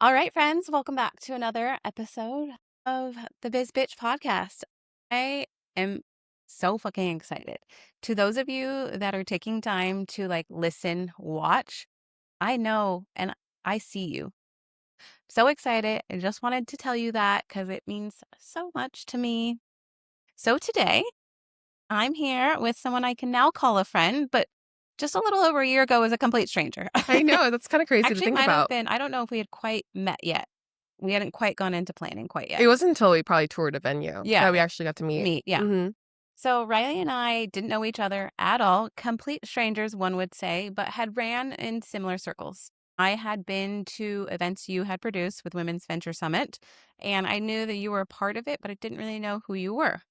All right, friends, welcome back to another episode of the Bizz Bitch Podcast. I am so fucking excited. To those of you that are taking time to listen, watch, I know and I see you. So excited. I just wanted to tell you that because it means so much to me. So today, I'm here with someone I can now call a friend, but just a little over a year ago was a complete stranger. I know. That's kind of crazy to Actually, it think might have about. been, I don't know if we had quite met yet. We hadn't quite gone into planning quite yet. It wasn't until we probably toured a venue Yeah. that we actually got to meet. Yeah. Mm-hmm. So Rylie and I didn't know each other at all, complete strangers, one would say, but had ran in similar circles. I had been to events you had produced with Women's Venture Summit, and I knew that you were a part of it, but I didn't really know who you were.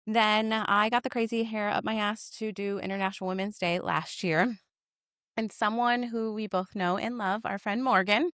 Then I got the crazy hair up my ass to do International Women's Day last year. And someone who we both know and love, our friend Morgan,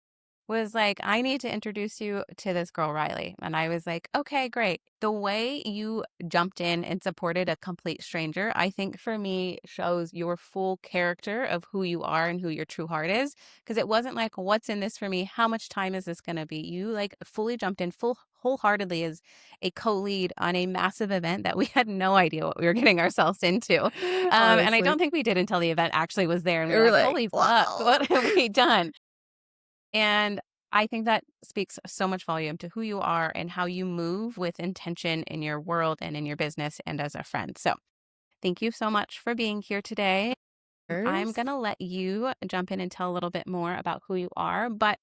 was like, I need to introduce you to this girl, Rylie. And I was like, okay, great. The way you jumped in and supported a complete stranger, I think for me shows your full character of who you are and who your true heart is. Because it wasn't like, what's in this for me? How much time is this going to be? You fully jumped in wholeheartedly as a co-lead on a massive event that we had no idea what we were getting ourselves into. And I don't think we did until the event actually was there. And we were like, holy fuck, what have we done? And I think that speaks so much volume to who you are and how you move with intention in your world and in your business and as a friend. So thank you so much for being here today. I'm going to let you jump in and tell a little bit more about who you are. But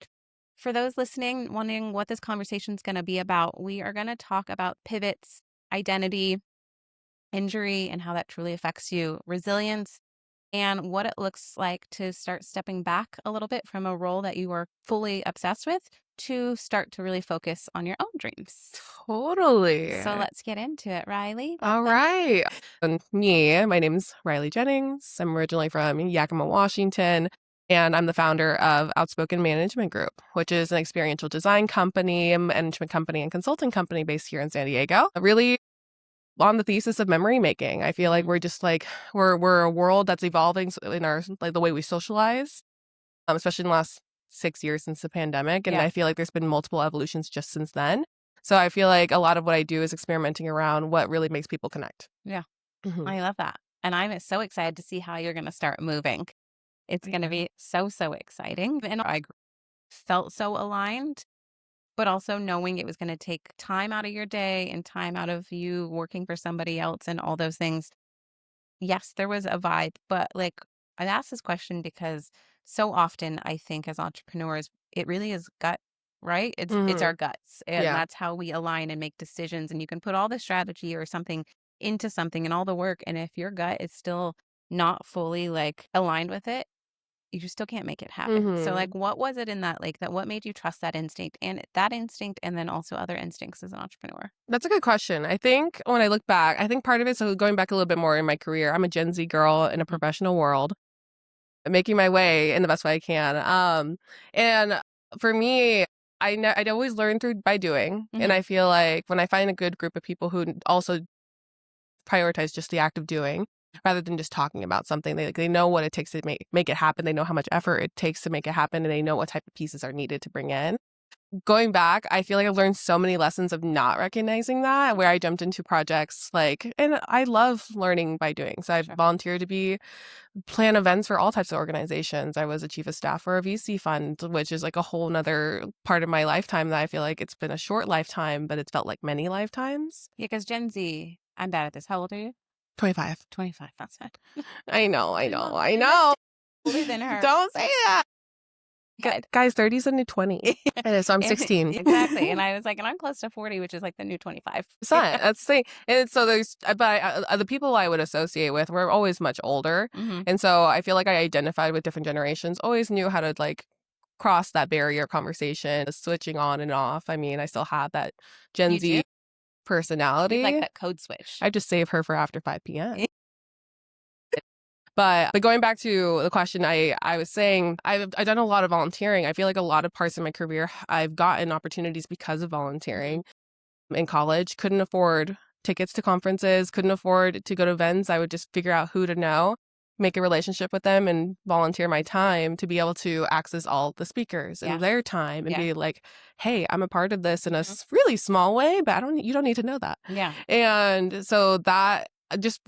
for those listening, wondering what this conversation is going to be about, we are going to talk about pivots, identity, injury, and how that truly affects you, resilience, and what it looks like to start stepping back a little bit from a role that you were fully obsessed with to start to really focus on your own dreams. Totally. So let's get into it, Rylie. All right. And my name's Rylie Jennings. I'm originally from Yakima, Washington, and I'm the founder of Outspoken Management Group, which is an experiential design company, management company, and consulting company based here in San Diego. Really on the thesis of memory making. I feel like we're just we're a world that's evolving in our the way we socialize, especially in the last 6 years since the pandemic. And I feel like there's been multiple evolutions just since then. So I feel like a lot of what I do is experimenting around what really makes people connect. Yeah. Mm-hmm. I love that. And I'm so excited to see how you're going to start moving. It's going to be so exciting. And I felt so aligned, but also knowing it was going to take time out of your day and time out of you working for somebody else and all those things. Yes, there was a vibe, but I asked this question because so often I think as entrepreneurs, it really is gut, right? It's our guts, and that's how we align and make decisions. And you can put all the strategy or something into something and all the work, and if your gut is still not fully aligned with it, you still can't make it happen. So what was it in that what made you trust that instinct and then also other instincts as an entrepreneur? That's a good question. I think when I look back, I think part of it, so going back a little bit more in my career, I'm a Gen Z girl in a professional world, making my way in the best way I can. And for me, I'd always learn by doing. And I feel like when I find a good group of people who also prioritize just the act of doing, rather than just talking about something, they know what it takes to make it happen. They know how much effort it takes to make it happen, and they know what type of pieces are needed to bring in. Going back, I feel like I've learned so many lessons of not recognizing that, where I jumped into projects and I love learning by doing. So I've volunteered to plan events for all types of organizations. I was a chief of staff for a VC fund, which is a whole nother part of my lifetime that I feel like it's been a short lifetime, but it's felt like many lifetimes. Yeah, because Gen Z, I'm bad at this. How old are you? 25. 25. That's it. I know. Older than her. Don't say that. Guys, 30 is the new 20. So I'm 16. Exactly. And I was and I'm close to 40, which is the new 25. That's the thing. And so the people I would associate with were always much older. And so I feel like I identified with different generations, always knew how to cross that barrier conversation, switching on and off. I mean, I still have that Gen Z personality. Like that code switch. I just save her for after 5 p.m. But going back to the question, I was saying I've done a lot of volunteering. I feel like a lot of parts of my career, I've gotten opportunities because of volunteering. In college, couldn't afford tickets to conferences, couldn't afford to go to events. I would just figure out who to know. make a relationship with them and volunteer my time to be able to access all the speakers and their time and Yeah. be like, hey, I'm a part of this in a Mhm. really small way, but you don't need to know that. Yeah. And so that just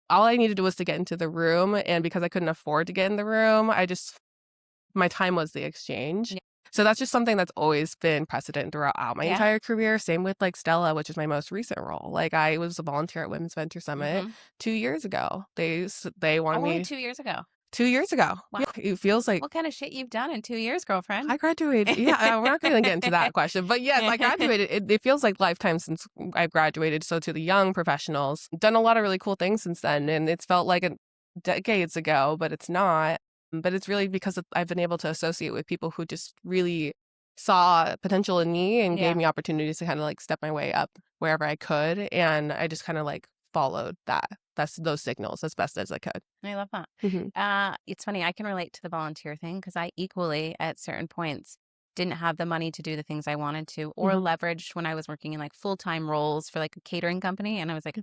all I needed was to get into the room. And because I couldn't afford to get in the room, my time was the exchange. Yeah. So that's just something that's always been precedent throughout my Yeah. entire career. Same with like Stella, which is my most recent role. Like I was a volunteer at Women's Venture Summit 2 years ago. They wanted Only me 2 years ago. 2 years ago. Wow. Yeah, it feels like What kind of shit you've done in 2 years, girlfriend? I graduated. Yeah, we're not going to get into that question, but yes, I graduated. It feels like lifetime since I graduated. So to the young professionals, done a lot of really cool things since then, and it's felt like decades ago, but it's not. But it's really because I've been able to associate with people who just really saw potential in me and Yeah. gave me opportunities to kind of like step my way up wherever I could, and I just kind of like followed those signals as best as I could. I love that. Mhm. It's funny, I can relate to the volunteer thing because I equally, at certain points, didn't have the money to do the things I wanted to or Mhm. leveraged when I was working in like full-time roles for like a catering company. And I was like,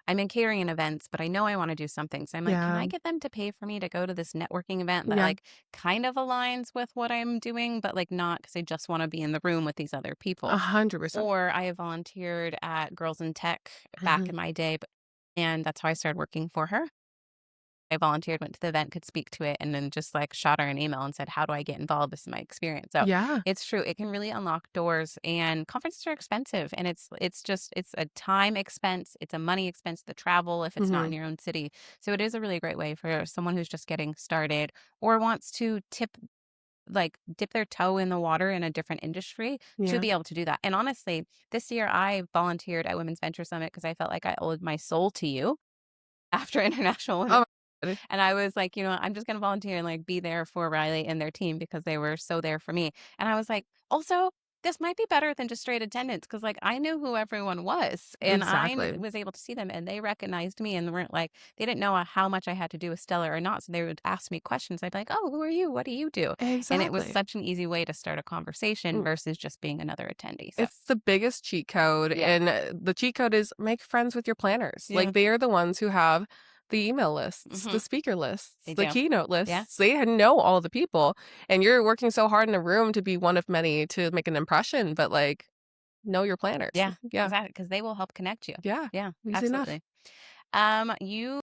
I'm in catering and events, but I know I want to do something. So I'm like, can Yeah. I get them to pay for me to go to this networking event that Yeah. like kind of aligns with what I'm doing, but like not because I just want to be in the room with these other people. 100%. Or I have volunteered at Girls in Tech back Mhm. in my day, and that's how I started working for her. I volunteered, went to the event, could speak to it, and then just like shot her an email and said, how do I get involved? This is my experience. So Yeah. it's true. It can really unlock doors, and conferences are expensive, and it's a time expense. It's a money expense, the travel if it's not in Mhm. your own city. So it is a really great way for someone who's just getting started or wants to dip their toe in the water in a different industry to Yeah. be able to do that. And honestly, this year I volunteered at Women's Venture Summit because I felt like I owed my soul to you after International Oh Women. my god. And I was like, I'm just gonna volunteer and like be there for Rylie and their team because they were so there for me. And I was like, also, this might be better than just straight attendance because like I knew who everyone was and Exactly. was able to see them and they recognized me and weren't like they didn't know how much I had to do with Stella or not. So they would ask me questions. I'd be like, oh, who are you? What do you do? And it was Exactly. such an easy way to start a conversation Mm. versus just being another attendee. So It's the biggest cheat code, yeah. and the cheat code is make friends with your planners. Yeah. Like, they are the ones who have the email lists, Hmm. the speaker lists, They the do. keynote Yeah. lists. They know all the people, and you're working so hard in a room to be one of many to make an impression, but, like, know your planners. Yeah. Yeah. Exactly. Because they will help connect you. Yeah. Yeah, Easy enough. absolutely. You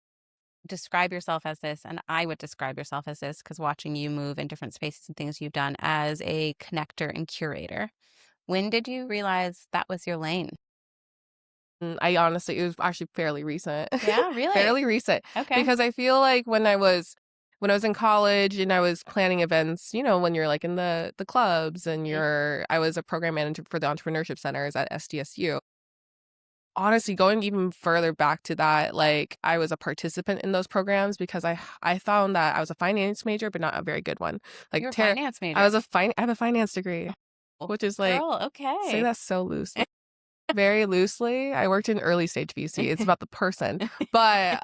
describe yourself as this, and I would describe yourself as this because watching you move in different spaces and things you've done as a connector and curator. When did you realize that was your lane? I honestly it was actually fairly recent. Yeah, really? Fairly recent, Okay. because I feel like when I was in college and I was planning events, when you're like in the clubs and Mhm. I was a program manager for the entrepreneurship centers at SDSU. Honestly, going even further back to that, like I was a participant in those programs because I found that I was a finance major, but not a very good one. Like You're a finance I major. was I have a finance degree, Oh, which is like girl, say okay. that so loosely. Very loosely. I worked in early stage VC. It's about the person. But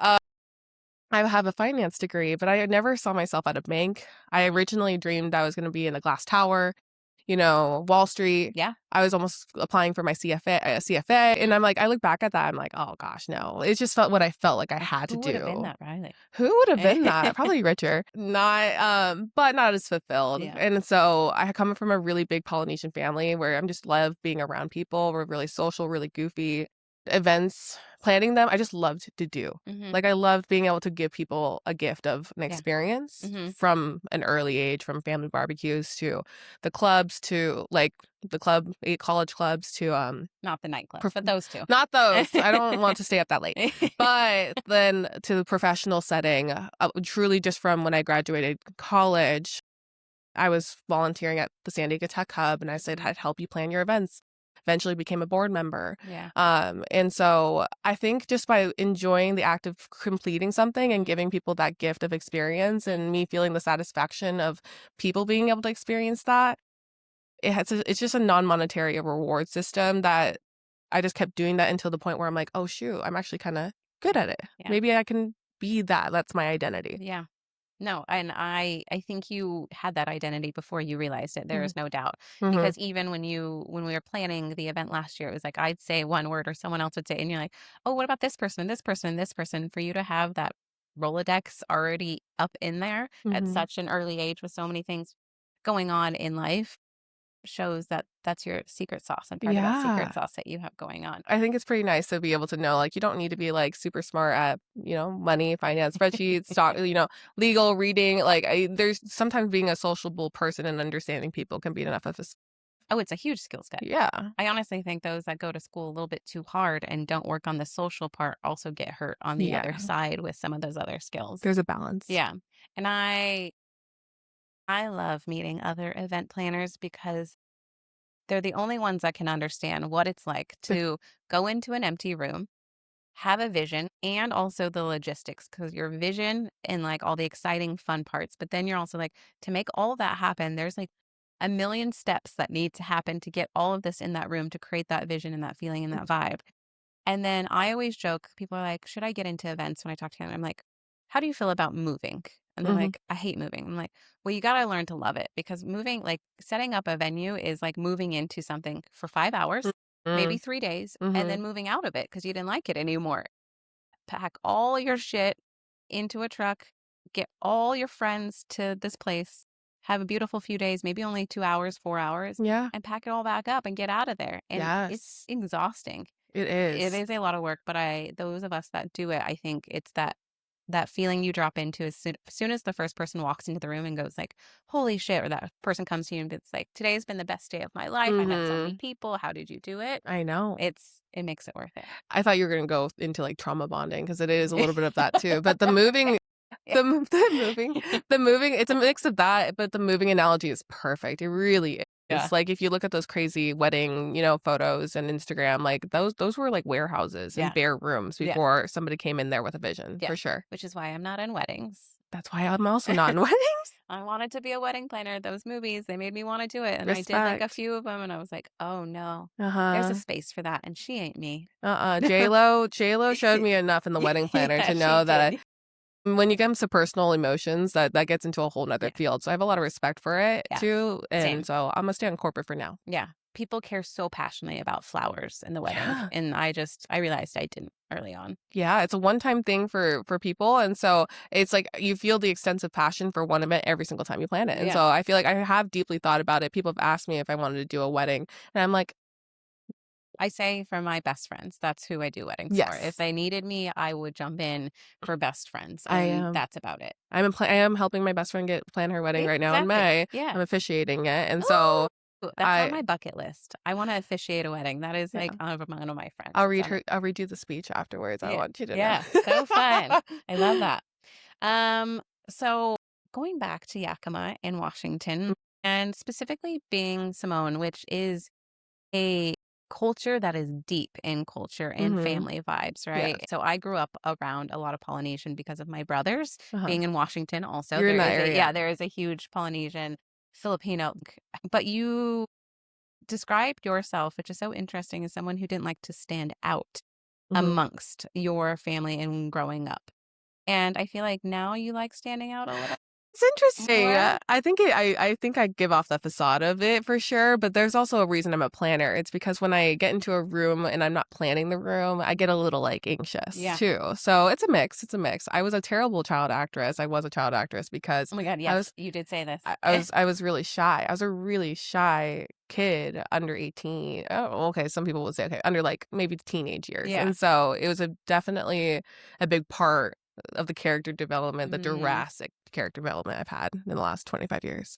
I have a finance degree, but I never saw myself at a bank. I Mhm. originally dreamed I was going to be in a glass tower, Wall Street. Yeah. I was almost applying for my CFA. And I'm like, I look back at that. I'm like, oh gosh, no. It just felt what I felt like I And had to who would have been do. that, Riley? Who would have been that? Probably richer. Not, but not as fulfilled. Yeah. And so I come from a really big Polynesian family where I'm just love being around people. We're really social, really goofy. Events, planning them, I just loved to do. Hmm. Like I loved being able to give people a gift of an Yeah. experience Hmm. from an early age, from family barbecues to the clubs to like college clubs to Not the nightclubs, prof- but those two. not those. I don't want to stay up that late. But then to the professional setting, truly just from when I graduated college, I was volunteering at the San Diego Tech Hub and I said, Mhm. I'd help you plan your events. Eventually became a board member. Yeah. And so I think just by enjoying the act of completing something and giving people that gift of experience Mhm. and me feeling the satisfaction of people being able to experience that, it's just a non-monetary reward system that I just kept doing that until the point where I'm like, oh shoot, I'm actually kind of good at it. Yeah. Maybe I can be that. That's my identity. Yeah. No, and I think you had that identity before you realized it. There Hmm. is no doubt. Hmm. Because even when we were planning the event last year, it was like I'd say one word or someone else would say, and you're like, oh, what about this person, this person, this person, for you to have that Rolodex already up in there at Mhm. such an early age with so many things going on in life shows that that's your secret sauce and part of that secret Yeah. sauce that you have going on. I think it's pretty nice to be able to know, like, you don't need to be, like, super smart at, money, finance, spreadsheets, stock, legal, reading. Like, there's sometimes being a sociable person and understanding people can be enough of a Oh, it's a huge skill set. yeah. I honestly think those that go to school a little bit too hard and don't work on the social part also get hurt on the other Yeah. side with some of those other skills. There's a balance. Yeah. And I love meeting other event planners because they're the only ones that can understand what it's like to go into an empty room, have a vision, and also the logistics, because your vision and like all the exciting fun parts, but then you're also like, to make all that happen, there's like a million steps that need to happen to get all of this in that room to create that vision and that feeling and that vibe. And then I always joke, people are like, should I get into events when I talk to them? I'm like, how do you feel about moving? And they're Mhm. like, I hate moving. I'm like, well, you got to learn to love it, because moving, like setting up a venue is like moving into something for 5 hours, maybe Mhm. 3 days, and then Mhm. moving out of it because you didn't like it anymore. Pack all your shit into a truck, get all your friends to this place, have a beautiful few days, maybe only 2 hours, 4 hours, Yeah. and pack it all back up and get out of there. And it's Yes. exhausting. It It is. is a lot of work, but those of us that do it, I think it's that feeling you drop into as soon as the first person walks into the room and goes like, "Holy shit!" or that person comes to you and it's like, "Today's been the best day of my life. I met so many Mhm. people. How did you do it?" I know. It makes it worth it. I thought you were gonna go into, like, trauma bonding because it is a little bit of that too, but the moving Yeah. the moving it's a mix of that, but the moving analogy is perfect. It really Yeah. is. Like, if you look at those crazy wedding, photos and Instagram, like, those were, like, warehouses and Yeah. bare rooms Yeah. before somebody came in there with a vision, Yeah. for sure. Which is why I'm not in weddings. That's why I'm also not in weddings. I wanted to be a wedding planner. Those movies, they made me want to do it. And I did like a Respect. few of them and I was like, oh no, there's a Uh-huh. space for that. And she ain't me. J.Lo showed me enough in the wedding planner Yeah, to she know that did. when you get into personal emotions, that gets into a whole Yeah. nother field, so I have a lot of respect for it Yeah. too, and Same. so I'm gonna stay on corporate for now. Yeah. People care so passionately about flowers in the wedding. Yeah. And I realized I didn't early on. Yeah, it's a one-time thing for people, and so it's like you feel the extensive passion for one event every single time you plan it, and Yeah. so I feel like I have deeply thought about it. People have asked me if I wanted to do a wedding, and I'm like, I say for my best friends, that's who I do weddings for. If "Yes, they needed me, I would jump in for best friends, I and am." that's about it. I am helping my best friend plan her wedding right now in Exactly. May. Yeah. I'm officiating it, and Ooh, so that's on I my bucket list. I want to officiate a wedding. That is like yeah. one of my friends. It's on. I'll read you the speech afterwards, I Yeah. want you to know. Yeah. So fun. I love that. So going back to Yakima in Washington and specifically being Samoan, which is a culture that is deep in culture and Mhm. family vibes, Yes. right? So I grew up around a lot of Polynesian because of my brothers Uh-huh. being in Washington also. You're in that area. There is a huge Polynesian Filipino, but you described yourself, which is so interesting, as someone who didn't like to stand out Mhm. amongst your family and growing up. And I feel like now you like standing out a little It's interesting. more. I think I give off the facade of it for sure, but there's also a reason I'm a planner. It's because when I get into a room and I'm not planning the room, I get a little like anxious Yeah. too. So it's a mix. It's a mix. I was a terrible child actress. I was a child actress because Oh my God, I yes, was you did say this. I was really shy. I was a really shy kid under 18. Oh, okay. Some people would say okay, under like maybe teenage years. Yeah. And so it was definitely a big part of the character development, the Mm. drastic character development I've had in the last 25 years.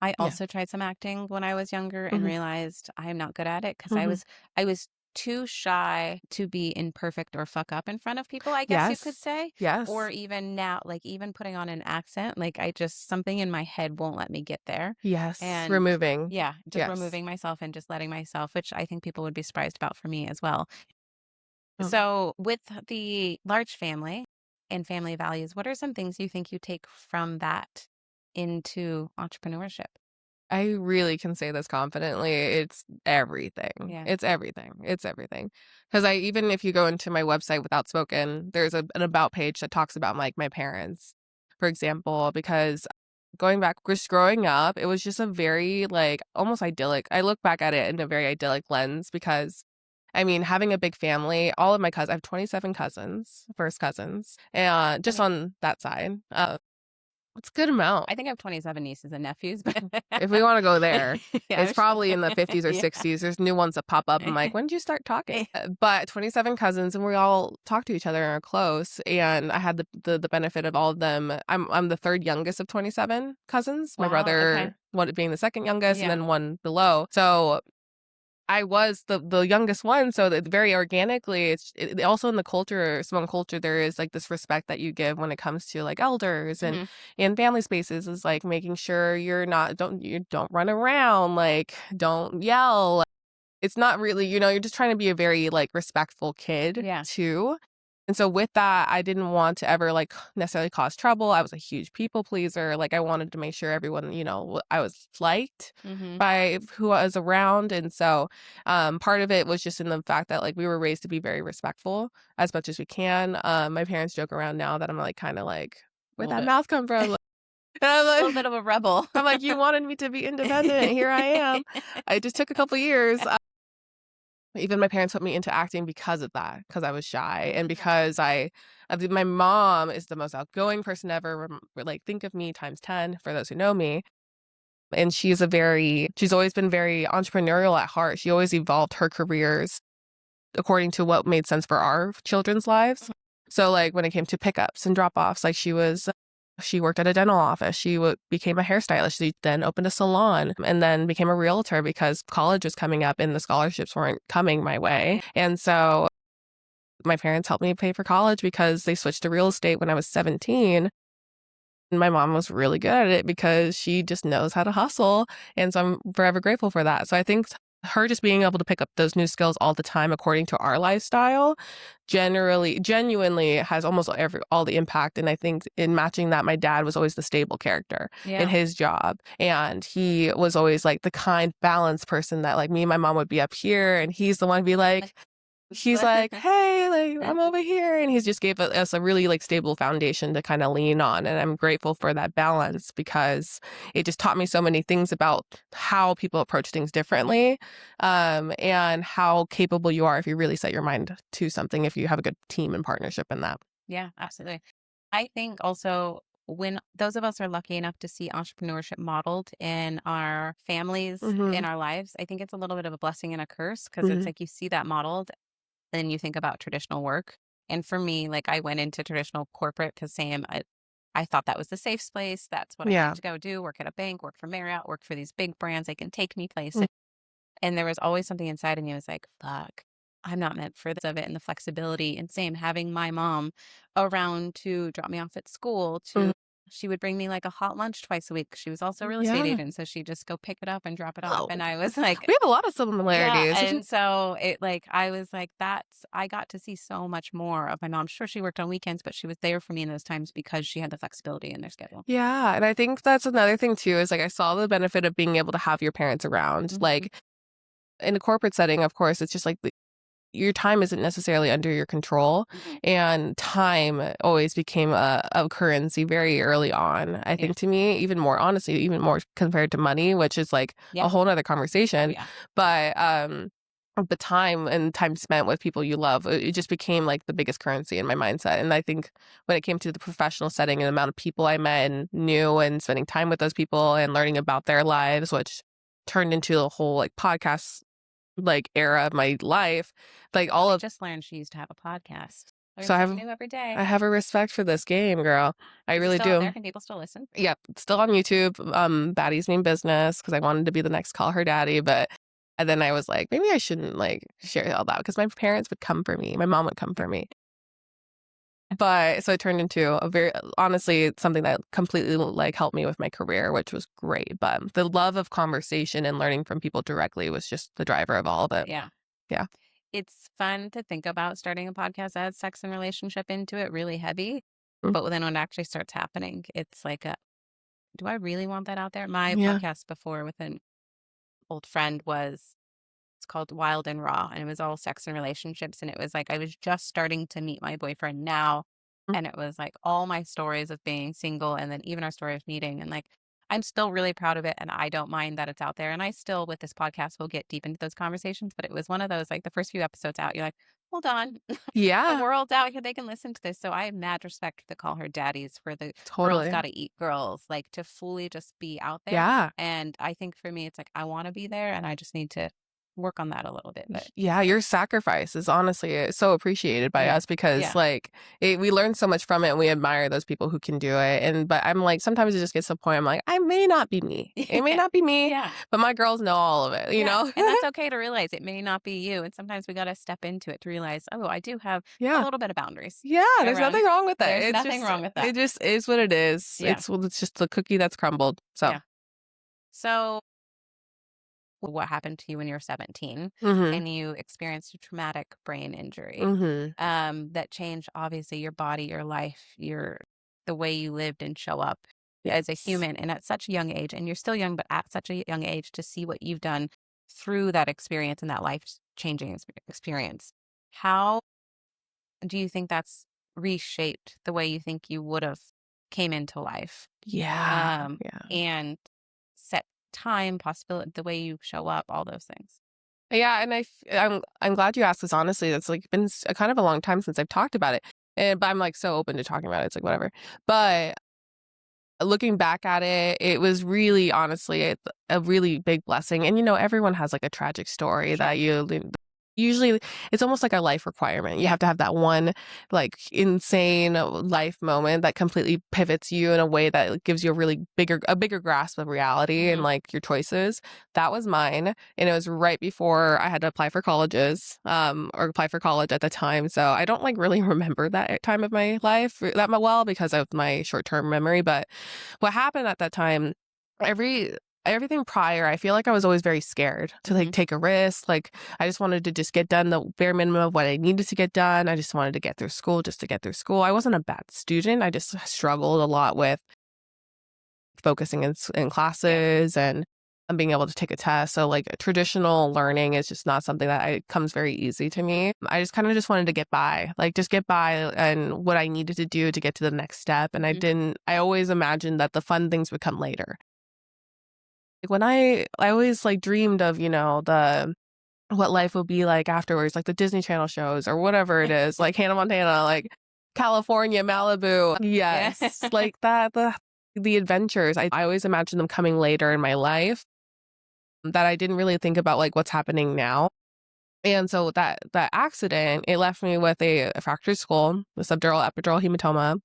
I Yeah. also tried some acting when I was younger and Mhm. realized I am not good at it because Mhm. I was too shy to be imperfect or fuck up in front of people, I guess you could Yes. say. Or Yes. even now, like even putting on an accent, like I just something in my head won't let me get there. Yes. And Removing. yeah, just Yes. removing myself and just letting myself, which I think people would be surprised about for me as well. Mm. So, with the large family and family values, what are some things you think you take from that into entrepreneurship? I really can say this confidently. It's everything. Yeah. It's everything. It's everything. Because I even if you go into my website with Outspoken, there's an about page that talks about like my parents, for example, because going back just growing up, it was just a very like almost idyllic. I look back at it in a very idyllic lens because I mean, having a big family, all of my cousins, I have 27 cousins, first cousins, and just on that side. It's a good amount. I think I have 27 nieces and nephews, but If we want to go there, yeah, it's probably in the 50s or yeah. 60s. There's new ones that pop up. I'm like, when did you start talking? But 27 cousins, and we all talk to each other and are close. And I had the benefit of all of them. I'm the third youngest of 27 cousins. My Wow, brother, okay. one being the second youngest, and Yeah. then one below. So I was the youngest one, so that very organically, also in the culture, Samoan culture, there is like this respect that you give when it comes to like elders and Mhm. in family spaces, is like making sure you don't run around, like don't yell. It's not really, you're just trying to be a very like respectful kid Yeah. too. And so with that, I didn't want to ever like necessarily cause trouble. I was a huge people pleaser. Like I wanted to make sure everyone, I was liked Mhm. by who I was around. And so part of it was just in the fact that like we were raised to be very respectful as much as we can. My parents joke around now that I'm like kind of like, A where'd little that bit. mouth come from? And I'm A little like, bit of a rebel. I'm like, you wanted me to be independent. Here I am. I just took a couple years. Even my parents put me into acting because of that, because I was shy and because my mom is the most outgoing person ever. Like, think of me times 10 for those who know me. And she's always been very entrepreneurial at heart. She always evolved her careers according to what made sense for our children's lives. So like when it came to pickups and drop-offs, like she worked at a dental office. She became a hairstylist. She then opened a salon and then became a realtor because college was coming up and the scholarships weren't coming my way. And so my parents helped me pay for college because they switched to real estate when I was 17. And my mom was really good at it because she just knows how to hustle. And so I'm forever grateful for that. So I think her just being able to pick up those new skills all the time according to our lifestyle genuinely has almost all the impact. And I think in matching that, my dad was always the stable character in Yeah. his job. And he was always like the kind, balanced person that like me and my mom would be up here and he's the one to be like, he's like, hey, like I'm over here. And he's just gave us a really like stable foundation to kind of lean on. And I'm grateful for that balance because it just taught me so many things about how people approach things differently, and how capable you are if you really set your mind to something, if you have a good team and partnership in that. Yeah, absolutely. I think also when those of us are lucky enough to see entrepreneurship modeled in our families, Mm-hmm. in our lives, I think it's a little bit of a blessing and a curse because it's Mm-hmm. like you see that modeled, then you think about traditional work. And for me, like I went into traditional corporate because I thought that was the safe space. That's what I Yeah. needed to go do, work at a bank, work for Marriott, work for these big brands. They can take me places. And there was always something inside of me that was like, fuck, I'm not meant for this of it and the flexibility. And same having my mom around to drop me off at school Mm-hmm. she would bring me like a hot lunch twice a week. She was also a real estate Yeah. agent. So she'd just go pick it up and drop it off. Oh, And I was like, we have a lot of yeah. similarities. And so I was like, I got to see so much more of my mom. Sure, she worked on weekends, but she was there for me in those times because she had the flexibility in their schedule. Yeah. And I think that's another thing too, is like I saw the benefit of being able to have your parents around. Mhm. Like in a corporate setting, of course, it's just like your time isn't necessarily under your control. Mhm. And time always became a currency very early on. I Yeah. think to me, even more, honestly, even more compared to money, which is like Yeah. a whole nother Oh, conversation. yeah. But time and time spent with people you love, it just became like the biggest currency in my mindset. And I think when it came to the professional setting and the amount of people I met and knew and spending time with those people and learning about their lives, which turned into a whole like podcast like era of my life, like all I of just learned she used to have a podcast. Learn so something new every day. I have a respect for this game, girl. I Is it really still out do. there? Can people still listen? Yep, still on YouTube. Baddies mean business because I wanted to be the next call her daddy, but and then I was like, maybe I shouldn't like share all that because my parents would come for me. My mom would come for me. But so it turned into a very honestly something that completely like helped me with my career, which was great. But the love of conversation and learning from people directly was just the driver of all of it. Yeah. Yeah. It's fun to think about starting a podcast, add sex and relationship into it really heavy. Mm. But then when it actually starts happening, it's like, do I really want that out there? My Yeah. podcast before with an old friend it's called Wild and Raw, and it was all sex and relationships. And it was like, I was just starting to meet my boyfriend now. Mm. And it was like all my stories of being single and then even our story of meeting. And like, I'm still really proud of it, and I don't mind that it's out there. And I still, with this podcast, will get deep into those conversations. But it was one of those, like the first few episodes out, you're like, hold on, the Yeah, world's out here; they can listen to this. So I have mad respect to call her daddies for the girls totally. got to eat girls, like to fully just be out there. Yeah. And I think for me, it's like I want to be there, and I just need to work on that a little bit. But Yeah, your sacrifice is honestly so appreciated by yeah, us because yeah, like we learn so much from it and we admire those people who can do it. And but I'm like sometimes it just gets to the point I'm like, I may not be me. It may not be me, yeah. but my girls know all of it, you Yeah, know? and that's okay to realize it may not be you, and sometimes we gotta step into it to realize, "Oh, I do have a Yeah. little bit of boundaries Yeah, there's around." nothing wrong with it. There's nothing wrong with that. It just is what it is. Yeah, It's just the cookie that's crumbled. So, yeah. So, what happened to you when you were 17 mhm. and you experienced a traumatic brain injury, Mhm. that changed, obviously, your body, your life, your the way you lived and show up as a Yes. human, and at such a young age, and you're still young, but at such a young age to see what you've done through that experience and that life-changing experience. How do you think that's reshaped the way you think you would have came into life? Yeah. Um, Yeah. and set time, possibility, the way you show up, all those things. Yeah, and I'm glad you asked this. Honestly, it's like been a kind of a long time since I've talked about it, and but I'm like so open to talking about it. It's like whatever. But looking back at it, it was really honestly a really big blessing. And everyone has like a tragic story Sure. that usually it's almost like a life requirement. You have to have that one like insane life moment that completely pivots you in a way that like, gives you a bigger grasp of reality and Hmm. like your choices. That was mine, and it was right before I had to apply for colleges, or apply for college at the time. So I don't like really remember that time of my life well because of my short term memory. But what happened at that time, everything prior, I feel like I was always very scared to like Hmm. take a risk. Like I just wanted to just get done the bare minimum of what I needed to get done. I just wanted to get through school just to get through school. I wasn't a bad student. I just struggled a lot with focusing in Yeah. classes and being able to take a test. So like traditional learning is just not something that comes very easy to me. I just kind of just wanted to get by, like just get by and what I needed to do to get to the next step. And Hmm. I always imagined that the fun things would come later. Like when I always like dreamed of, the what life would be like afterwards, like the Disney Channel shows or whatever it is, like Hannah Montana, like California, Malibu. Yeah. Yes, like that, the adventures. I always imagined them coming later in my life that I didn't really think about like what's happening now. And so that accident, it left me with a fractured skull, a subdural epidural hematoma,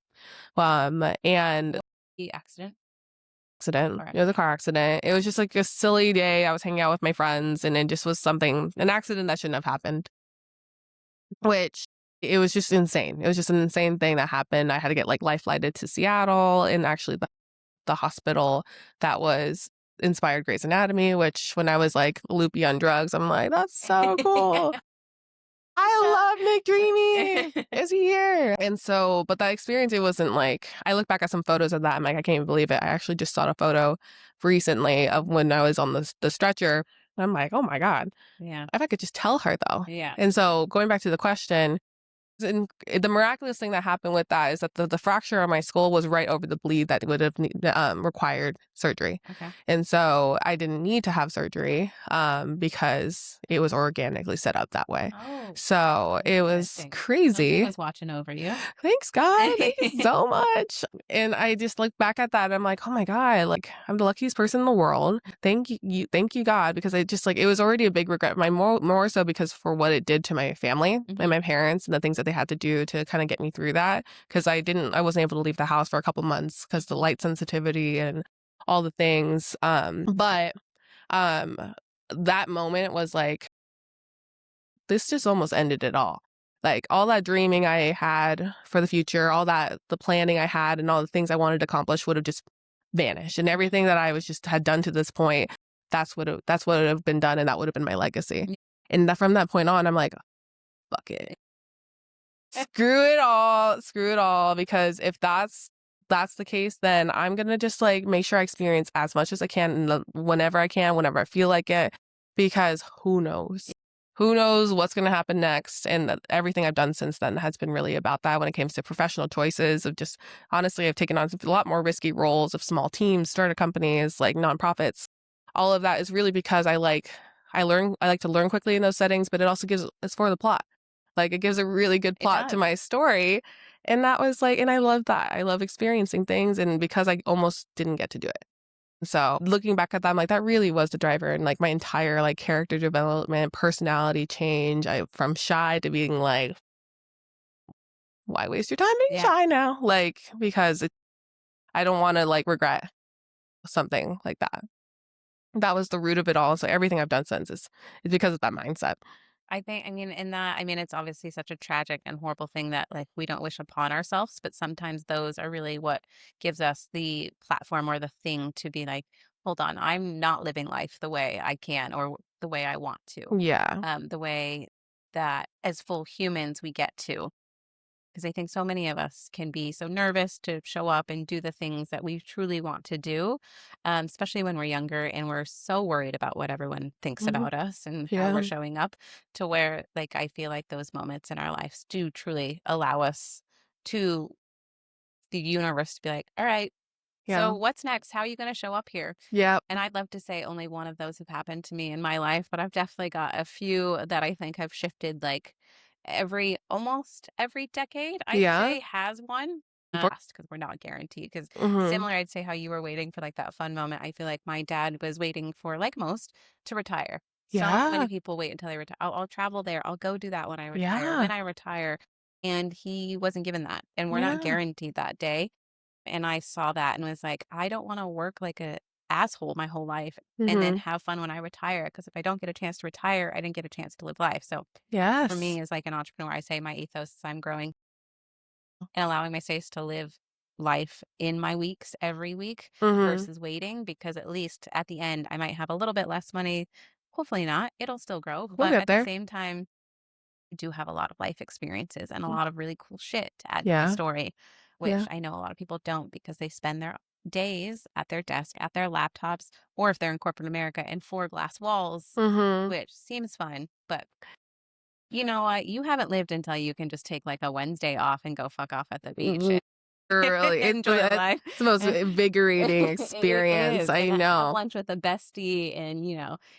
and The accident. accident. All right. It was a car accident. It was just like a silly day. I was hanging out with my friends, and it just was an accident that shouldn't have happened. Which it was just insane. It was just an insane thing that happened. I had to get like life flighted to Seattle, and actually the hospital that was inspired Grey's Anatomy, which when I was like loopy on drugs, I'm like, that's so cool. I love McDreamy is here. And so, but that experience, it wasn't like, I look back at some photos of that. I'm like, I can't even believe it. I actually just saw a photo recently of when I was on the stretcher. I'm like, oh my God, Yeah. if I could just tell her though. Yeah. And so going back to the question, and the miraculous thing that happened with that is that the fracture on my skull was right over the bleed that would have required surgery. Okay. And so I didn't need to have surgery because it was organically set up that way. Oh, So it was interesting. Something crazy. was watching over you. Thanks, God. Thank you so much. And I just look back at that and I'm like, oh my God, like I'm the luckiest person in the world. Thank you, God, because I just like it was already a big regret. My more so because for what it did to my family and my parents and the things that they had to do to kind of get me through that. Because I wasn't able to leave the house for a couple months because the light sensitivity and all the things. But that moment was like, this just almost ended it all. Like all that dreaming I had for the future, all that the planning I had and all the things I wanted to accomplish would have just vanished. And everything that I was just had done to this point, that's what would have been done and that would have been my legacy. And from that point on, I'm like, fuck it. Screw it all. Because if that's the case, then I'm gonna just like make sure I experience as much as I can whenever I feel like it. Because who knows? who knows what's going to happen next. And everything I've done since then has been really about that when it comes to professional choices of just, honestly, I've taken on a lot more risky roles of small teams, startup companies, like nonprofits. All of that is really because I like to learn quickly in those settings, but it also it's for the plot. Like, it gives a really good It plot to does. my story. And that was like, and I love that. I love experiencing things. And because I almost didn't get to do it. So looking back at that, I'm like, that really was the driver. And like my entire like character development, personality change, from shy to being like, why waste your time being Yeah. shy now? Like, because I don't want to like regret something like that. That was the root of it all. So everything I've done since is because of that mindset. I think, I mean, it's obviously such a tragic and horrible thing that like we don't wish upon ourselves, but sometimes those are really what gives us the platform or the thing to be like, hold on, I'm not living life the way I can or the way I want to, Yeah. the way that as full humans we get to. Because I think so many of us can be so nervous to show up and do the things that we truly want to do, especially when we're younger and we're so worried about what everyone thinks Mhm. about us and how we're Yeah. showing up, to where, like, I feel like those moments in our lives do truly allow us to the universe to be like, all right, so Yeah. what's next? How are you going to show up here? Yeah. And I'd love to say only one of those have happened to me in my life, but I've definitely got a few that I think have shifted like almost every decade, I'd Yeah. say has one. Because we're not guaranteed. Because Mm-hmm. similar, I'd say how you were waiting for like that fun moment. I feel like my dad was waiting for, like most, to retire. So many Yeah. people wait until they retire. I'll travel there. I'll go do that when I retire. Yeah. When I retire, and he wasn't given that, and we're not Yeah. guaranteed that day. And I saw that and was like, I don't want to work like a asshole my whole life and then Mm-hmm. have fun when I retire. Because if I don't get a chance to retire, I didn't get a chance to live life. So for Yes. me, as like an entrepreneur, I say my ethos is I'm growing and allowing my space to live life in my weeks every week Mm-hmm. versus waiting, because at least at the end I might have a little bit less money. Hopefully not. It'll still grow. We'll But get at the there. same time, I do have a lot of life experiences and a lot of really cool shit to add to my Yeah. story, which Yeah. I know a lot of people don't, because they spend their days at their desk, at their laptops, or if they're in corporate America, in four glass walls, Mm-hmm. which seems fun. But you know what? You haven't lived until you can just take like a Wednesday off and go fuck off at the beach Really, enjoy the it's life. the most invigorating It experience. is, I and have know. lunch with a bestie, and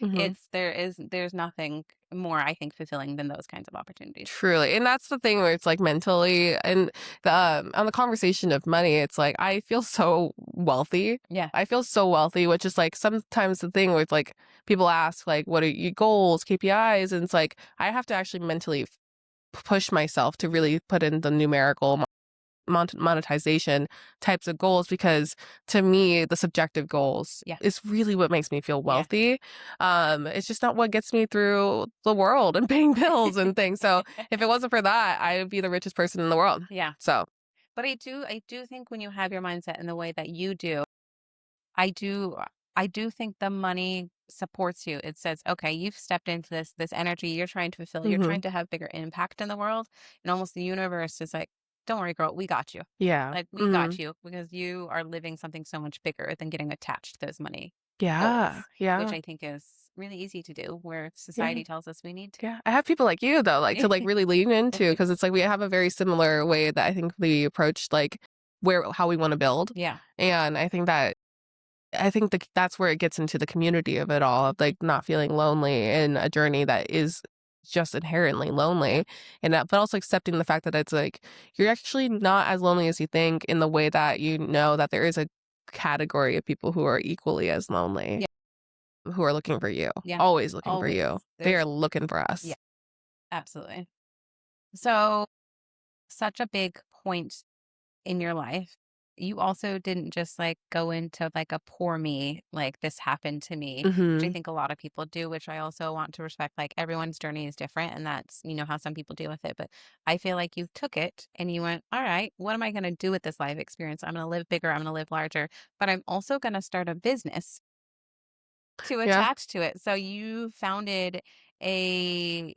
Mhm. there's nothing more, I think, fulfilling than those kinds of opportunities. Truly, and that's the thing where it's like mentally, and on the conversation of money, it's like I feel so wealthy. Yeah, I feel so wealthy, which is like sometimes the thing where it's like people ask like, "What are your goals, KPIs?" And it's like I have to actually mentally push myself to really put in the numerical monetization types of goals, because to me the subjective goals yeah, is really what makes me feel yeah. wealthy. It's just not what gets me through the world and paying bills and things. So if it wasn't for that, I would be the richest person in the world. Yeah. So But I do think when you have your mindset in the way that you do, I do I do think the money supports you. It says, okay, you've stepped into this energy you're trying to fulfill. You're mhm. trying to have bigger impact in the world. And almost the universe is like, don't worry, girl, we got you. Yeah. Like we got Mhm. you, because you are living something so much bigger than getting attached to those money Yeah. goals, which Yeah. I think is really easy to do, where Yeah. society tells us we need Yeah, I have people like you though, like to like to. really lean into, because it's like we have a very similar way that I think we approach like how we want to build. Yeah. And I think that's where it gets into the community of it all, of like not feeling lonely in a journey that is just inherently Yeah. lonely. And but also accepting the fact that it's like you're actually not as lonely as you think, in the way that you know that there is a category of people who are equally as lonely, Yeah. who are looking for you, Yeah. always looking for Always. you. They There's are looking for Yeah, us. absolutely. So such a big point in your life, you also didn't just like go into like a poor me, like this happened to me, which I Mhm. think a lot of people do, which I also want to respect. Like everyone's journey is different, and that's, how some people deal with it. But I feel like you took it and you went, all right, what am I going to do with this life experience? I'm going to live bigger, I'm going to live larger, but I'm also going to start a business to Yeah. attach to it. So you founded a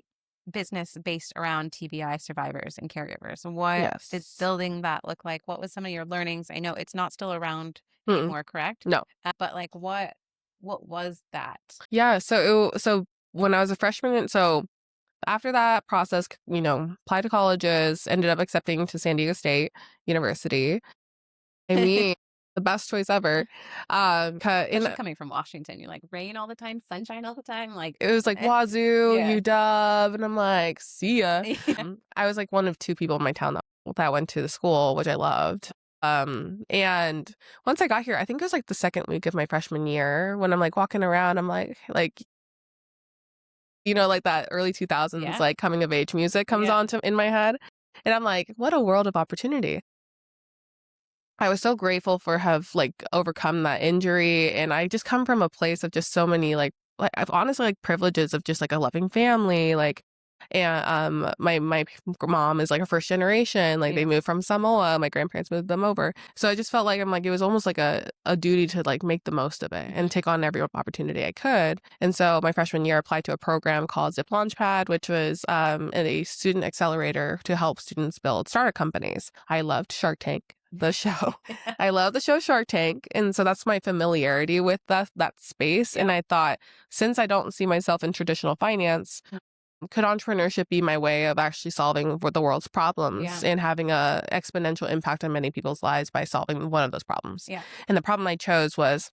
business based around TBI survivors and caregivers. What did Yes. building that look like? What was some of your learnings? I know it's not still around Mm-mm. anymore, correct? No. But like what was that? Yeah, so when I was a freshman, so after that process, applied to colleges, ended up accepting to San Diego State University. I mean, the best choice ever. Especially coming from Washington, you're like rain all the time, sunshine all the time. Like it was like Wazoo, yeah. UW, and I'm like, see ya. Yeah. I was like one of 2 people in my town that went to the school, which I loved. And once I got here, I think it was like the second week of my freshman year when I'm like walking around, I'm like, like that early 2000s, Yeah. like coming of age music comes on in my head. And I'm like, what a world of opportunity. I was so grateful for have like overcome that injury. And I just come from a place of just so many I've honestly like privileges of just like a loving family, and my mom is like a first generation, like they moved from Samoa, my grandparents moved them over. So I just felt like it was almost like a duty to like make the most of it and take on every opportunity I could. And so my freshman year I applied to a program called Zip Launchpad, which was a student accelerator to help students build startup companies. I loved Shark Tank, the show. I love the show Shark Tank. And so that's my familiarity with that space. And I thought, since I don't see myself in traditional finance, could entrepreneurship be my way of actually solving the world's problems and having a exponential impact on many people's lives by solving one of those problems? Yeah. And the problem I chose was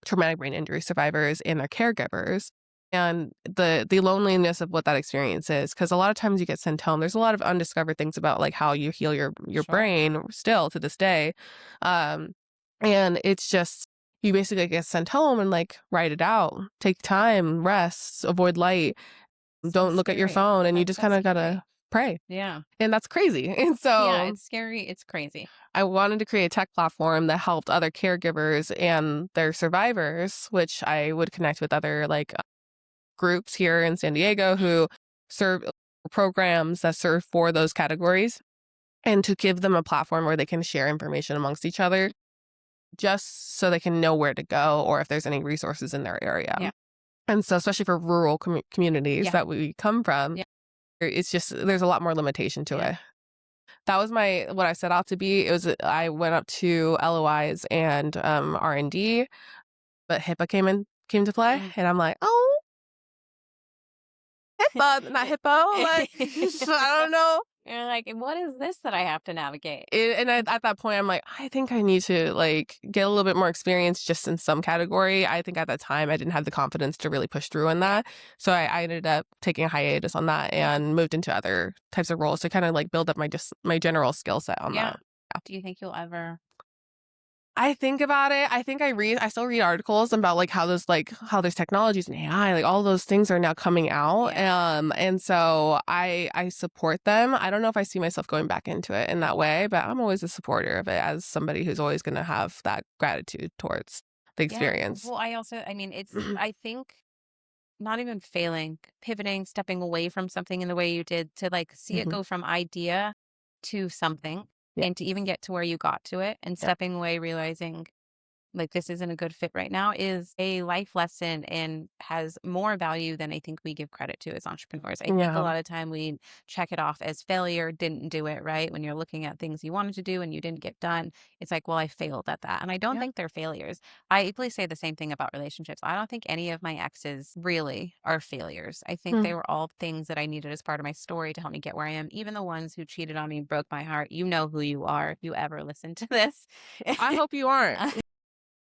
traumatic brain injury survivors and their caregivers. And the loneliness of what that experience is, because a lot of times you get sent home. There's a lot of undiscovered things about like how you heal your brain still to this day, and it's just you basically get sent home and like write it out, take time, rest, avoid light, don't look at your phone, and you just kind of gotta pray. Yeah, and that's crazy. And so it's scary. It's crazy. I wanted to create a tech platform that helped other caregivers and their survivors, which I would connect with other groups here in San Diego who serve programs that serve for those categories, and to give them a platform where they can share information amongst each other just so they can know where to go or if there's any resources in their area. Yeah. And so especially for rural communities that we come from, it's just there's a lot more limitation to it. That was what I set out to be. I went up to LOIs and R&D, but HIPAA came to play, and I'm like, oh, HIPAA, not hippo. Like, I don't know. You're like, what is this that I have to navigate? At that point, I'm like, I think I need to get a little bit more experience just in some category. I think at that time I didn't have the confidence to really push through in that. So I ended up taking a hiatus on that and moved into other types of roles to kind of build up my general skill set on that. Yeah. Do you think you'll ever? I think about it. I think I still read articles about how there's technologies and AI, all those things are now coming out. And so I support them. I don't know if I see myself going back into it in that way, but I'm always a supporter of it as somebody who's always going to have that gratitude towards the experience. Well, it's, I think not even failing, pivoting, stepping away from something in the way you did to see it go from idea to something. And to even get to where you got to it and stepping away, realizing this isn't a good fit right now is a life lesson and has more value than I think we give credit to as entrepreneurs. I think a lot of time we check it off as failure, didn't do it, right? When you're looking at things you wanted to do and you didn't get done, it's like, well, I failed at that. And I don't think they're failures. I equally say the same thing about relationships. I don't think any of my exes really are failures. I think they were all things that I needed as part of my story to help me get where I am. Even the ones who cheated on me, broke my heart. You know who you are if you ever listen to this. I hope you aren't.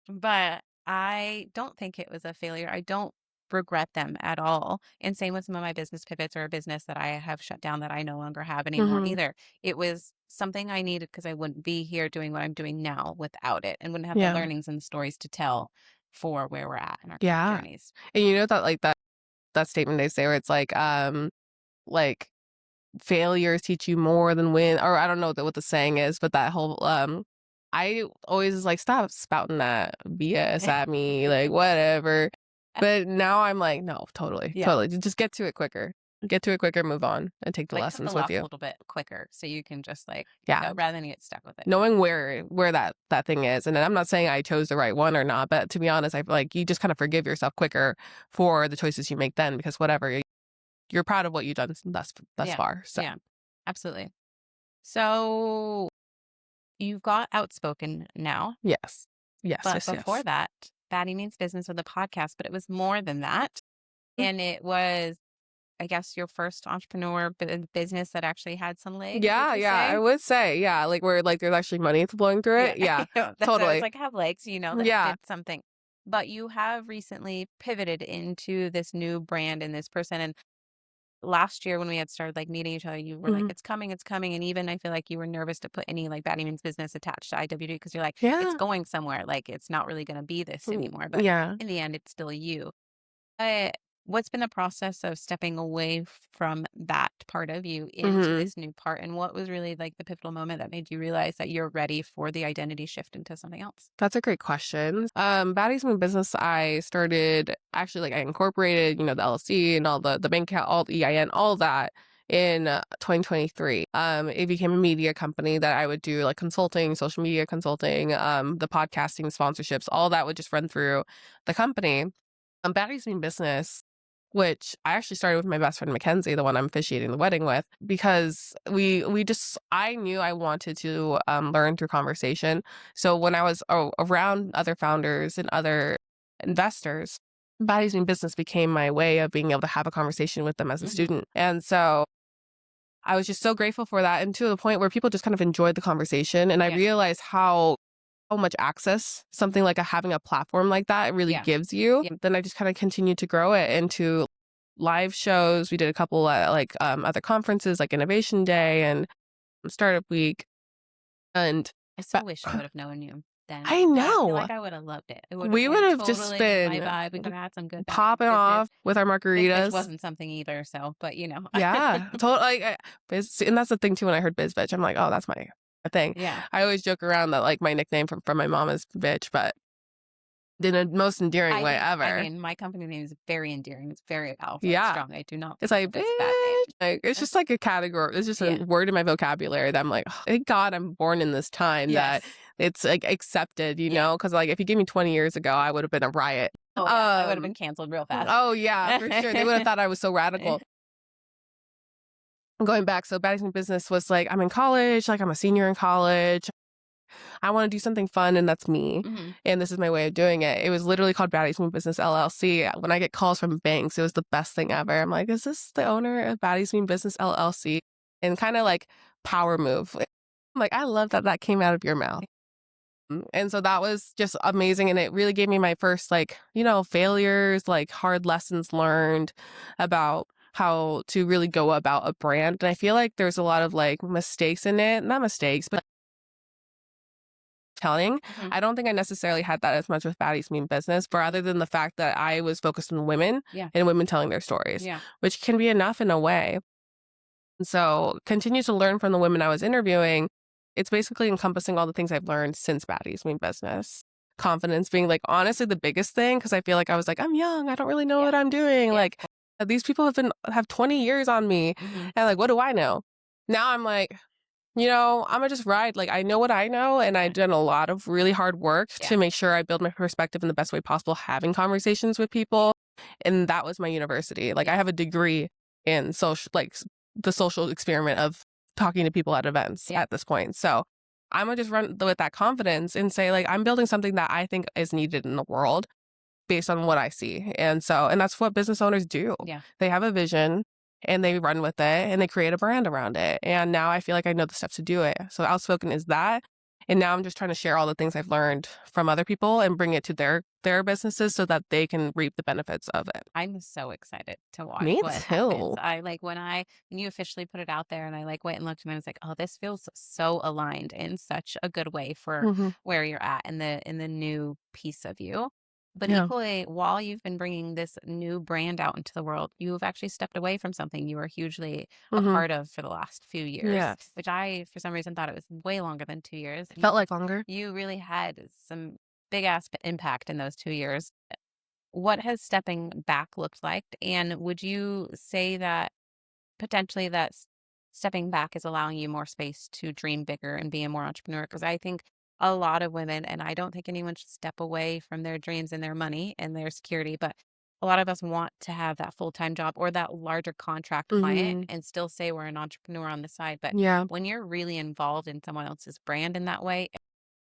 But I don't think it was a failure. I don't regret them at all. And same with some of my business pivots or a business that I have shut down that I no longer have anymore either. It was something I needed because I wouldn't be here doing what I'm doing now without it and wouldn't have the learnings and the stories to tell for where we're at in our journeys. And you know that statement they say where it's failures teach you more than win, or I don't know what the saying is, but that whole I always stop spouting that BS at me, whatever. But now I'm like, no, totally. Just get to it quicker. Move on, and take the lessons with you a little bit quicker, so you can just rather than get stuck with it. Knowing where that thing is, and then I'm not saying I chose the right one or not, but to be honest, I feel like you just kind of forgive yourself quicker for the choices you make then, because whatever you're proud of what you've done thus far. So. Yeah, absolutely. So. You've got Outspoken now. Yes. But before that, Baddie Means Business with a podcast, but it was more than that. And it was I guess, your first entrepreneur business that actually had some legs, would Yeah, you yeah, I say? would say, yeah, like, where, like, there's actually money flowing through Yeah. it. Yeah, That's what I was totally. like, have legs, that Yeah. did something. But you have recently pivoted into this new brand and this person. And last year when we had started like meeting each other, you were like, Mhm. it's coming, it's coming. And even I feel like you were nervous to put any like Batty Means Business attached to IWD because you're like, it's Yeah. going somewhere. Like it's not really going to be this anymore. But Yeah. in the end, it's still you. Uh, what's been the process of stepping away from that part of you into Mhm. this new part? And what was really like the pivotal moment that made you realize that you're ready for the identity shift into something else? That's a great question. Baddies in Business, I started actually, like, I incorporated, the LLC and all the bank account, all the EIN, all that in 2023. It became a media company that I would do like consulting, social media consulting, the podcasting, sponsorships, all that would just run through the company. Baddies in Business, which I actually started with my best friend Mackenzie, the one I'm officiating the wedding with, because we just I knew I wanted to learn through conversation. So when I was around other founders and other investors, Baddies in Business became my way of being able to have a conversation with them as a Hmm. student, and so I was just so grateful for that, and to the point where people just kind of enjoyed the conversation, and I Yeah. realized how much access something like having a platform like that really Yeah. gives you. Yeah. Then I just kind of continued to grow it into live shows. We did a couple other conferences like Innovation Day and Startup Week, and I so but wish I would have known you then. I I feel know like I would have loved it. It would have we would been have just totally been my been vibe. We could have had some good popping business. off with our Biz Bitch margaritas. wasn't something either, so but Yeah, totally. And that's the thing too. When I heard Bizz Bitch, I'm like, oh, that's my thing. Yeah. I always joke around that like my nickname from my mom is Bitch, but in the most endearing I way think I ever. mean, my company name is very endearing. It's very powerful and Yeah. strong. I do not It's think like, of it as a bad name. bitch. Like, it's just like a category. It's just a Yeah. word in my vocabulary that I'm like, "Oh, thank God I'm born in this time that Yes. it's like accepted, Yeah. Because like if you gave me 20 years ago, I would have been a riot. Oh yeah. I would have been canceled real fast. Oh yeah, for sure. They would have thought I was so radical. Going back, so Baddies in Business was like, I'm in college, like I'm a senior in college. I want to do something fun, and that's me. Hmm. And this is my way of doing it. It was literally called Baddies Mean Business LLC. When I get calls from banks, it was the best thing ever. I'm like, is this the owner of Baddies Mean Business LLC? And kind of like power move. I'm like, I love that that came out of your mouth. And so that was just amazing. And it really gave me my first, like, failures, like hard lessons learned about how to really go about a brand. And I feel like there's a lot of like mistakes in it, not mistakes, but telling. Hmm. I don't think I necessarily had that as much with Baddies Mean Business, but rather than the fact that I was focused on women Yeah. and women telling their stories, Yeah. which can be enough in a way. And so continue to learn from the women I was interviewing. It's basically encompassing all the things I've learned since Baddies Mean Business. Confidence being like honestly the biggest thing because I feel like I was like, I'm young, I don't really know Yeah. what I'm doing. Yeah. Like these people have 20 years on me. Hmm. And like, what do I know? Now I'm like, I'm gonna just ride. Like, I know what I know, and I've done a lot of really hard work Yeah. to make sure I build my perspective in the best way possible, having conversations with people. And that was my university. Like, I have a degree in the social experiment of talking to people at events Yeah. at this point. So I'm gonna just run with that confidence and say, like, I'm building something that I think is needed in the world based on what I see. And that's what business owners do. Yeah. They have a vision and they run with it and they create a brand around it. And now I feel like I know the steps to do it. So Outspoken is that. And now I'm just trying to share all the things I've learned from other people and bring it to their businesses so that they can reap the benefits of it. I'm so excited to watch Me what happens. too. I like when you officially put it out there and I like went and looked and I was like, oh, this feels so aligned in such a good way for Hmm. where you're at in the new piece of you. But Yeah. equally, while you've been bringing this new brand out into the world, you've actually stepped away from something you were hugely a Hmm. part of for the last few years, Yes. which I, for some reason, thought it was way longer than 2 years. Felt like longer. You really had some big ass impact in those 2 years. What has stepping back looked like? And would you say that potentially stepping back is allowing you more space to dream bigger and be a more entrepreneur? Because I think a lot of women, and I don't think anyone should step away from their dreams and their money and their security, but a lot of us want to have that full-time job or that larger contract client Hmm. and still say we're an entrepreneur on the side. But Yeah. when you're really involved in someone else's brand in that way,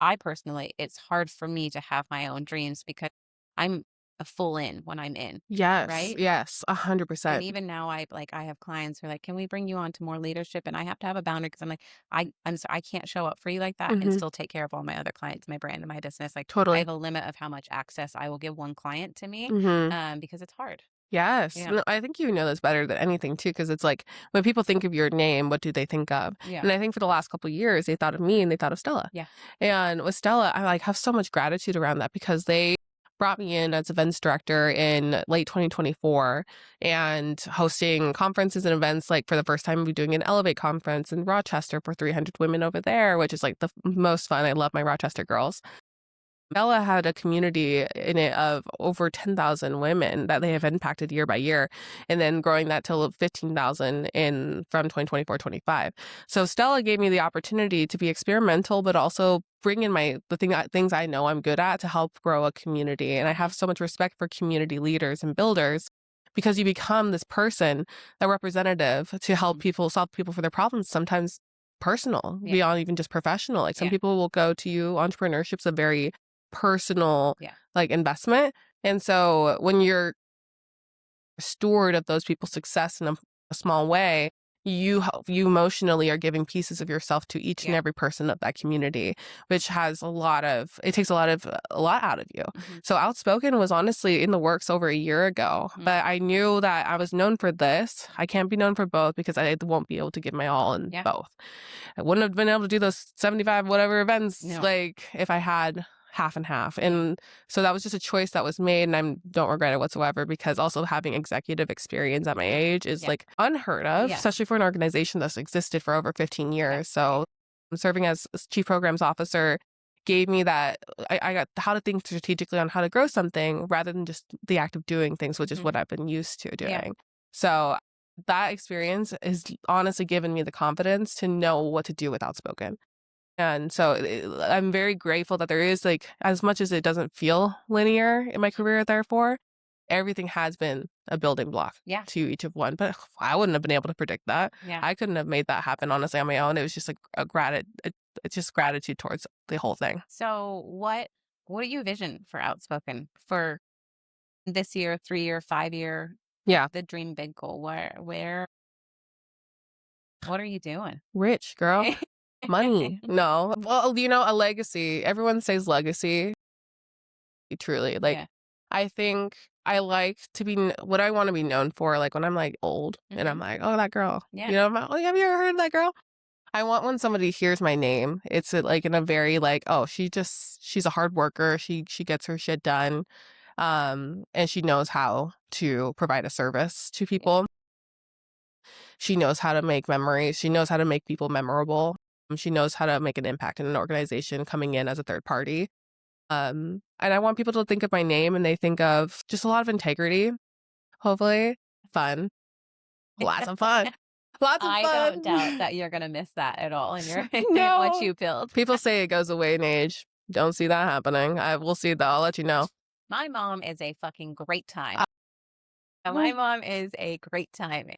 I personally, it's hard for me to have my own dreams because I'm full in when I'm in, Yes. right? Yes. And 100%. even now, I have clients who are like, "Can we bring you on to more leadership?" And I have to have a boundary because I'm like, I'm sorry, I can't show up for you like that and Hmm. still take care of all my other clients, my brand, and my business. Like, I Totally. have a limit of how much access I will give one client to me, Hmm. because it's hard. Yes. Yeah, No, I think you know this better than anything too, because it's like when people think of your name, what do they think of? yeah, And I think for the last couple of years, they thought of me and they thought of Stella. yeah, And with Stella, I like have so much gratitude around that because they brought me in as events director in late 2024 and hosting conferences and events. Like for the first time, we're doing an Elevate conference in Rochester for 300 women over there, which is like the most fun. I love my Rochester girls. Bella had a community in it of over 10,000 women that they have impacted year by year, and then growing that to 15,000 in from 2024-25. So Stella gave me the opportunity to be experimental, but also bring in things I know I'm good at to help grow a community. And I have so much respect for community leaders and builders because you become this person, a representative to help mhm, people solve people for their problems. Sometimes personal yeah, beyond even just professional. Like some yeah, people will go to you. Entrepreneurship's a very personal yeah, like investment. And so when you're a steward of those people's success in a small way, you emotionally are giving pieces of yourself to each and yeah, every person of that community, which has it takes a lot out of you. mhm, So Outspoken was honestly in the works over a year ago, mm, but I knew that I was known for this. I can't be known for both because I won't be able to give my all in yeah, both. I wouldn't have been able to do those 75 whatever events no, like if I had half and half. yeah, And so that was just a choice that was made and I don't regret it whatsoever because also having executive experience at my age is yeah, like unheard of, yeah, especially for an organization that's existed for over 15 yeah, years. So serving as chief programs officer gave me that I got how to think strategically on how to grow something rather than just the act of doing things, which is mhm, what I've been used to yeah, doing. So that experience has honestly given me the confidence to know what to do with Outspoken. And so I'm very grateful that there is like, as much as it doesn't feel linear in my mhm, career, therefore, everything has been a building block yeah, to each of one. But I wouldn't have been able to predict that. yeah. I couldn't have made that happen honestly on my own. It was just like it's just gratitude towards the whole thing. So what do you vision for Outspoken for this year, 3 year, 5 year, Yeah. the dream big goal? What are you doing? Rich girl. Money. No. Well, a legacy. Everyone says legacy. Truly. Like, Yeah. I think I like to be what I want to be known for, like when I'm like old and I'm Mhm. like, oh, that girl. Yeah. I'm like, oh, have you ever heard of that girl? I want when somebody hears my name, it's like in a very like, oh, she's a hard worker. She gets her shit done. And she knows how to provide a service to Yeah. people. She knows how to make memories. She knows how to make people memorable. She knows how to make an impact in an organization coming in as a third party. And I want people to think of my name and they think of just a lot of integrity, hopefully. Fun. Lots of fun. Lots of I don't doubt fun. that you're gonna miss that at all in your in what No. you build. People say it goes away in age. Don't see that happening. I will see though. I'll let you know. My mom is a fucking great Uh, time. My mom is a great time.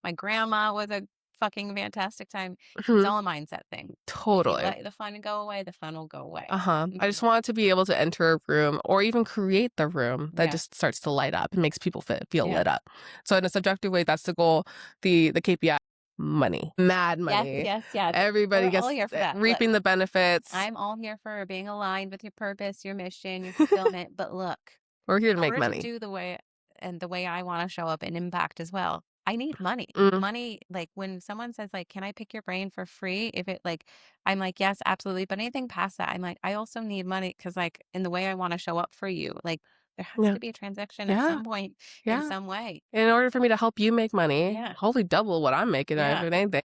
My grandma was a fucking fantastic time. It's mhm, all a mindset thing. If you totally. let the fun go away, the fun will go away. Uh-huh. I Mhm. just want to be able to enter a room or even create the room that Yeah. just starts to light up and makes people feel Yeah. lit up. So in a subjective way, that's the goal. The KPI, money, mad Yes, money. yes, yes. Everybody We're all gets here for that. Look, reaping the benefits. I'm all here for being aligned with your purpose, your mission, your fulfillment. But look, We're here to in make order to money. do the way I want to show up and impact as well, I need money. Mm, Money, like when someone says like, "Can I pick your brain for free?" If it like, I'm like, "Yes, absolutely." But anything past that, I'm like, I also need money because like in the way I want to show up for you, like there has yeah. to be a transaction at Yeah. some point in Yeah. some way. In order for me to help you make money, Yeah, hopefully double what I'm making out yeah, of anything.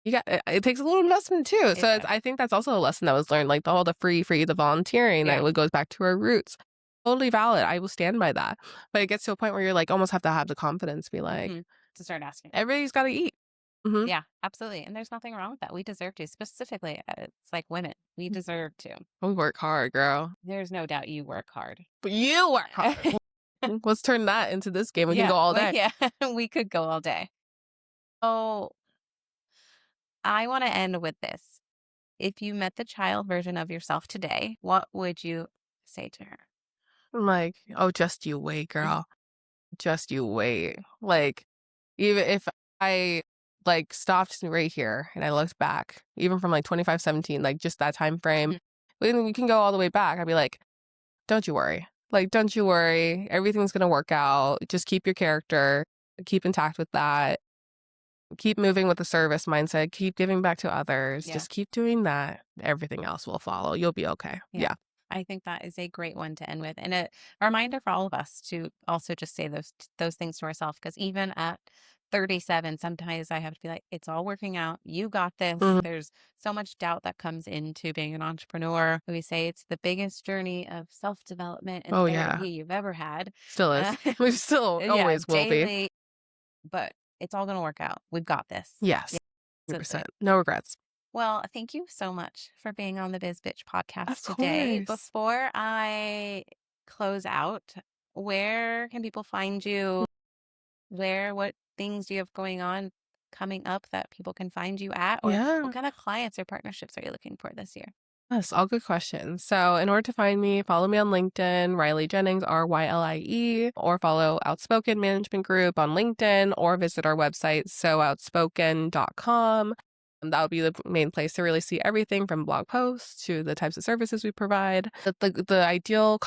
It takes a little investment too. it So does. I think that's also a lesson that was learned, like all the free, the volunteering, Yeah. that goes back to our roots. Totally valid. I will stand by that. But it gets to a point where you're like almost have to have the confidence to be like, Hmm. To start asking. everybody's got to eat. Hmm. Yeah, absolutely. And there's nothing wrong with that. We deserve to. Specifically, it's like women. We deserve to. We work hard, girl. There's no doubt you work hard. But you work hard. Let's turn that into this game. We can Yeah, go all well, day. yeah, we could go all day. Oh, I want to end with this. If you met the child version of yourself today, what would you say to her? I'm like, oh, just you wait, girl. Just you wait. Like, even if I like stopped right here and I looked back, even from like 2517, like just that time frame, Mhm. when you can go all the way back, I'd be like, don't you worry. Like, don't you worry. Everything's gonna work out. Just keep your character, keep intact with that. Keep moving with the service mindset. Keep giving back to others. Yeah. Just keep doing that. Everything else will follow. You'll be okay. Yeah. Yeah. I think that is a great one to end with, and a reminder for all of us to also just say those things to ourselves. Because even at 37, sometimes I have to be like, "It's all working out. You got this." Mhm. There's so much doubt that comes into being an entrepreneur. We say it's the biggest journey of self-development and Oh, yeah. therapy you've ever had. Still Uh, is. We still yeah, always will be. daily, but it's all gonna work out. We've got this. Yeah, Yes. absolutely. 100%. No regrets. Well, thank you so much for being on the Bizz Bitch podcast Of today. course. Before I close out, where can people find you? What things do you have going on coming up that people can find you at? Or what Yeah. kind of clients or partnerships are you looking for this year? Yes, all good questions. So, in order to find me, follow me on LinkedIn, Rylie Jennings, Rylie, or follow Outspoken Management Group on LinkedIn, or visit our website, sooutspoken.com. And that would be the main place to really see everything from blog posts to the types of services we provide. The ideal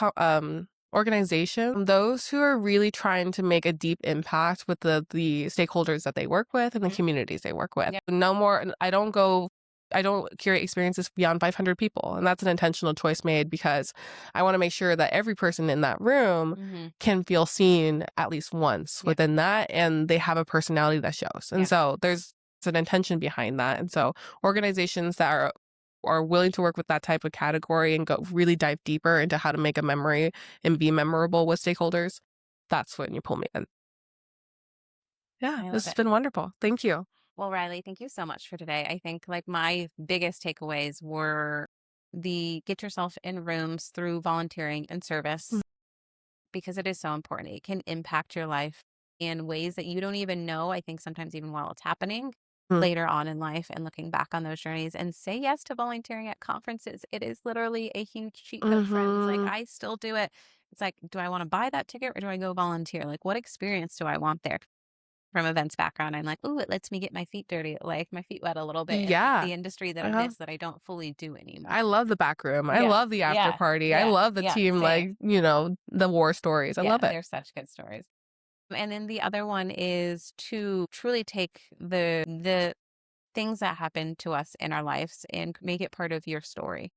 organization, those who are really trying to make a deep impact with the stakeholders that they work with and the Mhm. communities they work with. Yeah. No more, I don't curate experiences beyond 500 people. And that's an intentional choice made because I want to make sure that every person in that room Hmm. can feel seen at least once Yeah. within that and they have a personality that shows. And Yeah. so there's an intention behind that. And so organizations that are willing to work with that type of category and go really dive deeper into how to make a memory and be memorable with stakeholders, that's when you pull me in. Yeah, I this love has it. been wonderful. Thank you. Well, Riley, thank you so much for today. I think like my biggest takeaways were the get yourself in rooms through volunteering and service because it is so important. It can impact your life in ways that you don't even know. I think sometimes even while it's happening Mhm. later on in life and looking back on those journeys and say yes to volunteering at conferences. It is literally a huge cheat code, friends. Like Mhm. I still do it. It's like, do I want to buy that ticket or do I go volunteer? Like what experience do I want there? From events background, I'm like, "Ooh, it lets me get my feet dirty, like my feet wet a little bit in like Yeah. the industry that I Uh-huh. miss that I don't fully do I anymore." love the back room. I Yeah. love the after Yeah. party. I Yeah. love the Yeah. team, Same. like, the war stories. I Yeah, love it. they're such good stories. And then the other one is to truly take the things that happen to us in our lives and make it part of your story.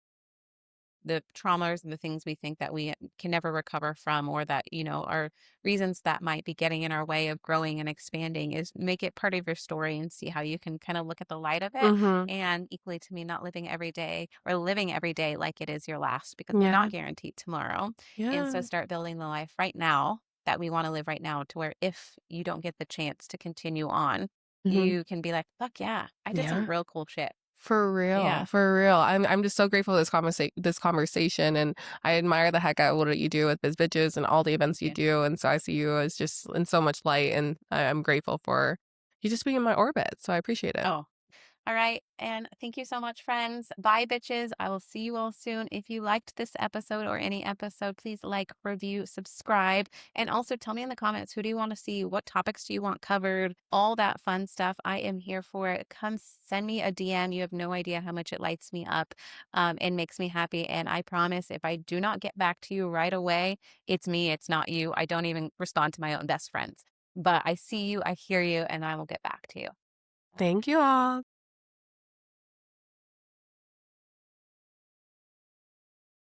The traumas and the things we think that we can never recover from or that are reasons that might be getting in our way of growing and expanding is make it part of your story and see how you can kind of look at the light of it Mhm. and equally to me not living every day or living every day like it is your last because we're not Yeah. guaranteed tomorrow and so Yeah. start building the life right now that we want to live right now to where if you don't get the chance to continue on Mhm. you can be like fuck yeah I did some Yeah. real cool shit. For real, Yeah. for real. I'm just so grateful for this conversation, and I admire the heck out of what you do with Biz Bitches and all the events you Yeah. do, and so I see you as just in so much light, and I'm grateful for you just being in my orbit, so I appreciate it. Oh, all right. And thank you so much, friends. Bye, bitches. I will see you all soon. If you liked this episode or any episode, please like, review, subscribe, and also tell me in the comments who do you want to see? What topics do you want covered? All that fun stuff. I am here for it. Come send me a DM. You have no idea how much it lights me up and makes me happy. And I promise if I do not get back to you right away, it's me, it's not you. I don't even respond to my own best friends. But I see you, I hear you, and I will get back to you. Thank you all.